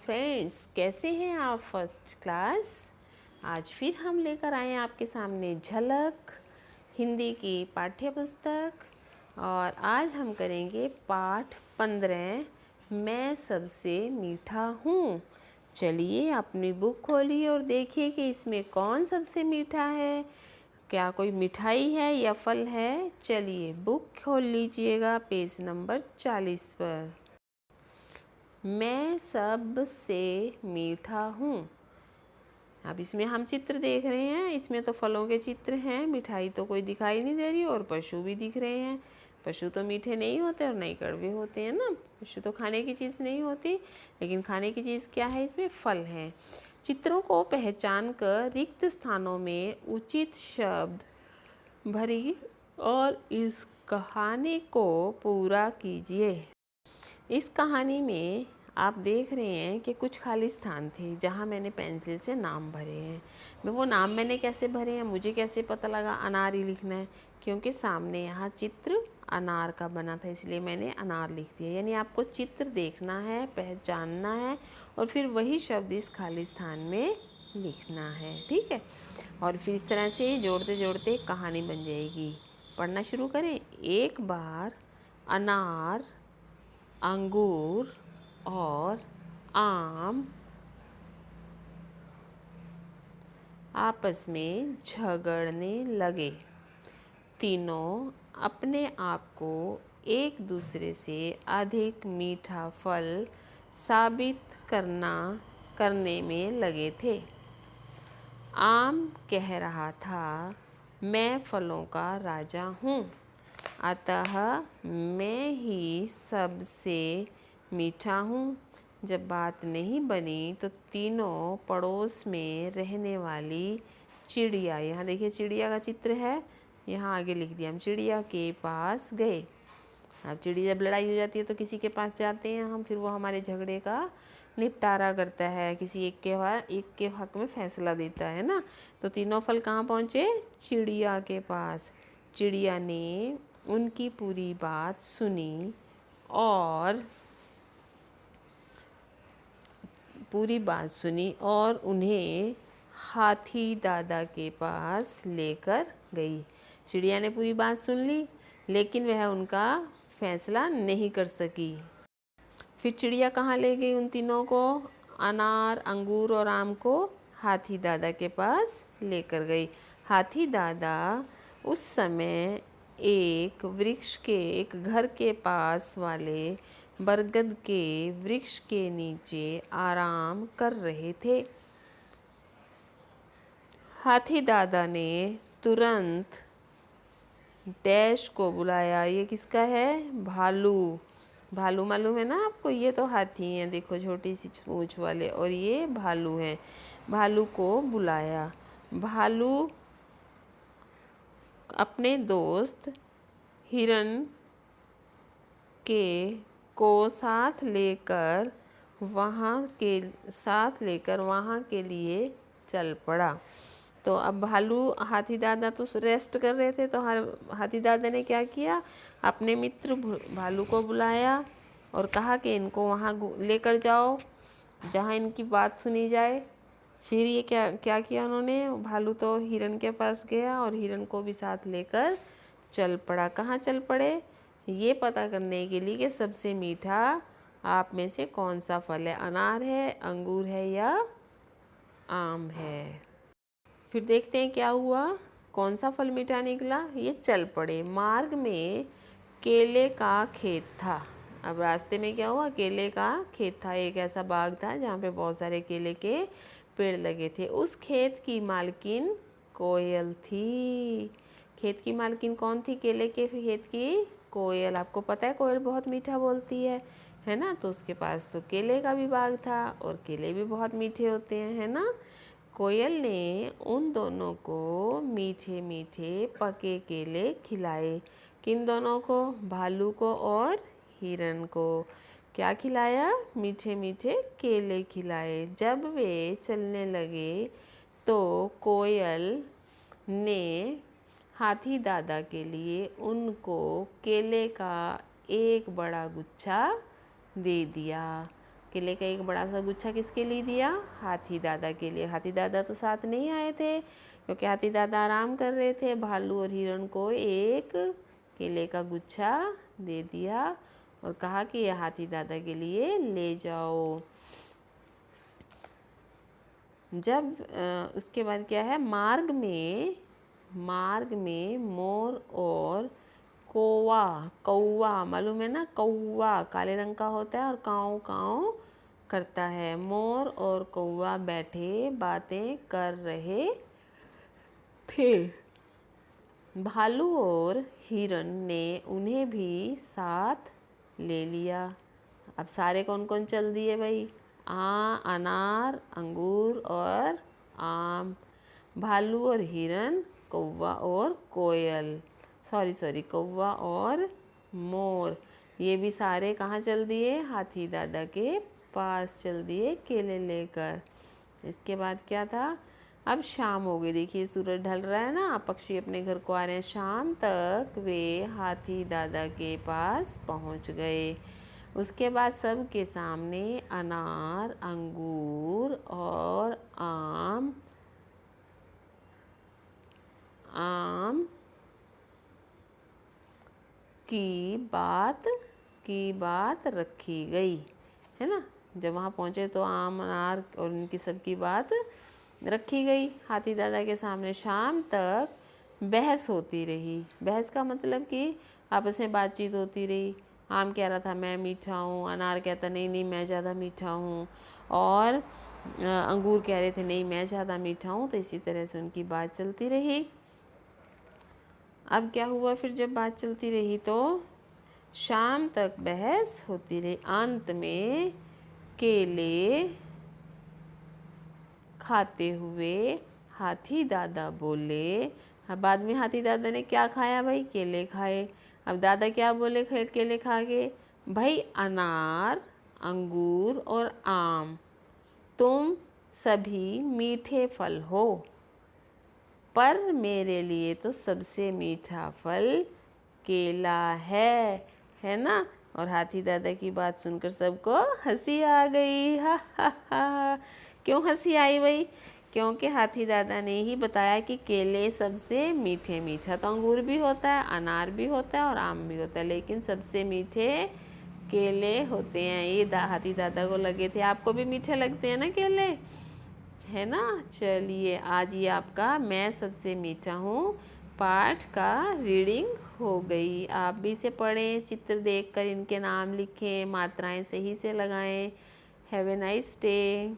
Friends, कैसे हैं आप? First class. आज फिर हम लेकर आए हैं आपके सामने झलक हिंदी की पाठ्य पुस्तक। और आज हम करेंगे पाठ 15, मैं सबसे मीठा हूँ। चलिए अपनी बुक खोलिए और देखिए कि इसमें कौन सबसे मीठा है। क्या कोई मिठाई है या फल है? चलिए बुक खोल लीजिएगा पेज नंबर 40 पर। मैं सबसे मीठा हूँ। अब इसमें हम चित्र देख रहे हैं, इसमें तो फलों के चित्र हैं, मिठाई तो कोई दिखाई नहीं दे रही और पशु भी दिख रहे हैं। पशु तो मीठे नहीं होते और नहीं कड़वे होते हैं ना, पशु तो खाने की चीज़ नहीं होती। लेकिन खाने की चीज़ क्या है? इसमें फल हैं। चित्रों को पहचान कर रिक्त स्थानों में उचित शब्द भरी और इस कहानी को पूरा कीजिए। इस कहानी में आप देख रहे हैं कि कुछ खाली स्थान थे जहाँ मैंने पेंसिल से नाम भरे हैं। वो नाम मैंने कैसे भरे हैं, मुझे कैसे पता लगा अनार ही लिखना है? क्योंकि सामने यहाँ चित्र अनार का बना था, इसलिए मैंने अनार लिख दिया। यानी आपको चित्र देखना है, पहचानना है और फिर वही शब्द इस खाली स्थान में लिखना है। ठीक है, और फिर इस तरह से जोड़ते जोड़ते कहानी बन जाएगी। पढ़ना शुरू करें। एक बार अनार, अंगूर और आम आपस में झगड़ने लगे। तीनों अपने आप को एक दूसरे से अधिक मीठा फल साबित करने में लगे थे। आम कह रहा था, मैं फलों का राजा हूँ, अतः मैं ही सबसे मीठा हूँ। जब बात नहीं बनी तो तीनों पड़ोस में रहने वाली चिड़िया, यहाँ देखिए चिड़िया का चित्र है, यहाँ आगे लिख दिया हम, चिड़िया के पास गए। अब चिड़िया जब लड़ाई हो जाती है तो किसी के पास जाते हैं हम, फिर वो हमारे झगड़े का निपटारा करता है, किसी एक के हक में फैसला देता है ना। तो तीनों फल कहाँ पहुँचे? चिड़िया के पास। चिड़िया ने उनकी पूरी बात सुनी और उन्हें हाथी दादा के पास लेकर गई। चिड़िया ने पूरी बात सुन ली, लेकिन वह उनका फैसला नहीं कर सकी। फिर चिड़िया कहाँ ले गई उन तीनों को? अनार, अंगूर और आम को हाथी दादा के पास लेकर गई। हाथी दादा उस समय एक घर के पास वाले बरगद के वृक्ष के नीचे आराम कर रहे थे। हाथी दादा ने तुरंत डैश को बुलाया। ये किसका है? भालू। भालू मालूम है ना आपको? ये तो हाथी हैं, देखो छोटी सी पूंछ वाले, और ये भालू हैं। भालू को बुलाया। भालू अपने दोस्त हिरन के को साथ लेकर वहाँ के लिए चल पड़ा। तो अब हाथी दादा तो रेस्ट कर रहे थे, तो हाथी दादा ने क्या किया? अपने मित्र भालू को बुलाया और कहा कि इनको वहाँ लेकर जाओ जहाँ इनकी बात सुनी जाए। फिर ये क्या क्या किया उन्होंने? भालू तो हिरन के पास गया और हिरन को भी साथ लेकर चल पड़ा। कहाँ चल पड़े? ये पता करने के लिए कि सबसे मीठा आप में से कौन सा फल है, अनार है, अंगूर है या आम है। फिर देखते हैं क्या हुआ, कौन सा फल मीठा निकला। ये चल पड़े। मार्ग में केले का खेत था। अब रास्ते में क्या हुआ? केले का खेत था, एक ऐसा बाग था जहाँ पे बहुत सारे केले के पेड़ लगे थे। उस खेत की मालकिन कोयल थी। खेत की मालकिन कौन थी? केले के खेत की कोयल। आपको पता है कोयल बहुत मीठा बोलती है ना। तो उसके पास तो केले का भी बाग था और केले भी बहुत मीठे होते हैं, है ना। कोयल ने उन दोनों को मीठे मीठे पके केले खिलाए। किन दोनों को? भालू को और हिरन को। क्या खिलाया? मीठे मीठे केले खिलाए। जब वे चलने लगे तो कोयल ने हाथी दादा के लिए उनको केले का एक बड़ा गुच्छा दे दिया। केले का एक बड़ा सा गुच्छा किसके लिए दिया? हाथी दादा के लिए। हाथी दादा तो साथ नहीं आए थे क्योंकि हाथी दादा आराम कर रहे थे। भालू और हिरण को एक केले का गुच्छा दे दिया और कहा कि यह हाथी दादा के लिए ले जाओ। जब उसके बाद क्या है, मार्ग में मोर और कौवा, मालूम है ना, कौवा काले रंग का होता है और काँव काँव करता है। मोर और कौवा बैठे बातें कर रहे थे। भालू और हिरण ने उन्हें भी साथ ले लिया। अब सारे कौन कौन चल दिए भाई? अनार, अंगूर और आम। भालू और हिरण, कौवा और कोयल, कौवा और मोर, ये भी सारे कहाँ चल दिए? हाथी दादा के पास चल दिए केले लेकर। इसके बाद क्या था? अब शाम हो गई, देखिए सूरज ढल रहा है ना, पक्षी अपने घर को आ रहे हैं। शाम तक वे हाथी दादा के पास पहुंच गए। उसके बाद सबके सामने अनार, अंगूर और आम की बात रखी गई, है ना। जब वहाँ पहुँचे तो आम, अनार और उनकी सबकी बात रखी गई हाथी दादा के सामने। शाम तक बहस होती रही। बहस का मतलब कि आपस में बातचीत होती रही। आम कह रहा था मैं मीठा हूँ, अनार कहता नहीं नहीं मैं ज़्यादा मीठा हूँ, और अंगूर कह रहे थे नहीं मैं ज़्यादा मीठा हूँ। तो इसी तरह से उनकी बात चलती रही। अब क्या हुआ फिर, जब बात चलती रही तो शाम तक बहस होती रही। अंत में केले खाते हुए हाथी दादा बोले। अब बाद में हाथी दादा ने क्या खाया भाई? केले खाए। अब दादा क्या बोले केले खा के? भाई अनार, अंगूर और आम तुम सभी मीठे फल हो, पर मेरे लिए तो सबसे मीठा फल केला है ना। और हाथी दादा की बात सुनकर सबको हंसी आ गई। हा हा हा। क्यों हंसी आई भाई? क्योंकि हाथी दादा ने ही बताया कि केले सबसे मीठा तो अंगूर भी होता है, अनार भी होता है और आम भी होता है, लेकिन सबसे मीठे केले होते हैं। ये हाथी दादा को लगे थे। आपको भी मीठे लगते हैं ना केले, है ना। चलिए आज ये आपका मैं सबसे मीठा हूँ पाठ का रीडिंग हो गई। आप भी इसे पढ़ें, चित्र देखकर इनके नाम लिखें, मात्राएं सही से लगाएं। Have a nice day.